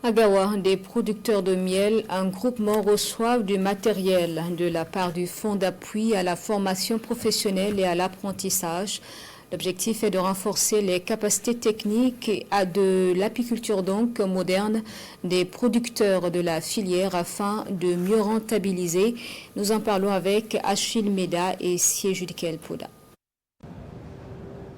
À Gawa, des producteurs de miel, un groupement reçoivent du matériel de la part du Fonds d'appui à la formation professionnelle et à l'apprentissage. L'objectif est de renforcer les capacités techniques de l'apiculture donc moderne des producteurs de la filière afin de mieux rentabiliser. Nous en parlons avec Achille Meda et Siéjudikel Poda.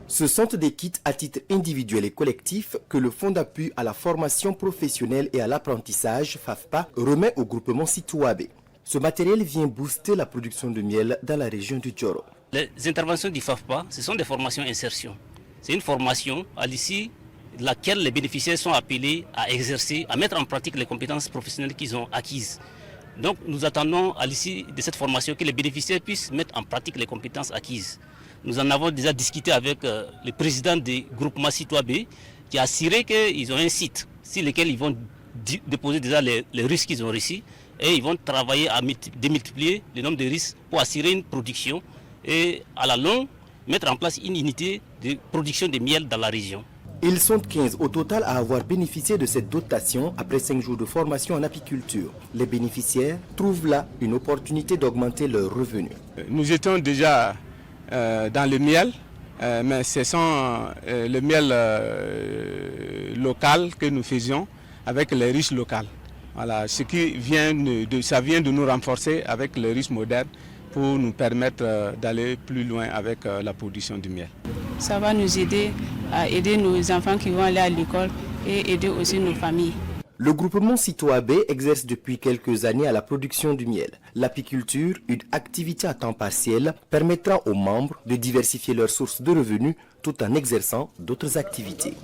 Ce sont des kits à titre individuel et collectif que le Fonds d'appui à la formation professionnelle et à l'apprentissage, FAFPA, remet au groupement Sitouabé. Ce matériel vient booster la production de miel dans la région du Djoro. Les interventions du FAFPA, ce sont des formations insertion. C'est une formation à l'issue de laquelle les bénéficiaires sont appelés à exercer, à mettre en pratique les compétences professionnelles qu'ils ont acquises. Donc nous attendons à l'issue de cette formation que les bénéficiaires puissent mettre en pratique les compétences acquises. Nous en avons déjà discuté avec le président du groupement Sitouabé qui a assuré qu'ils ont un site sur lequel ils vont déposer déjà les risques qu'ils ont reçus et ils vont travailler à démultiplier le nombre de risques pour assurer une production et à la longue mettre en place une unité de production de miel dans la région. Ils sont 15 au total à avoir bénéficié de cette dotation après 5 jours de formation en apiculture. Les bénéficiaires trouvent là une opportunité d'augmenter leurs revenus. Nous étions déjà dans le miel, mais ce sont le miel local que nous faisions avec les riches locales. Voilà, ce qui vient ça vient de nous renforcer avec les riches modernes pour nous permettre d'aller plus loin avec la production du miel. Ça va nous aider à aider nos enfants qui vont aller à l'école et aider aussi nos familles. Le groupement Sitouabé exerce depuis quelques années à la production du miel. L'apiculture, une activité à temps partiel, permettra aux membres de diversifier leurs sources de revenus tout en exerçant d'autres activités.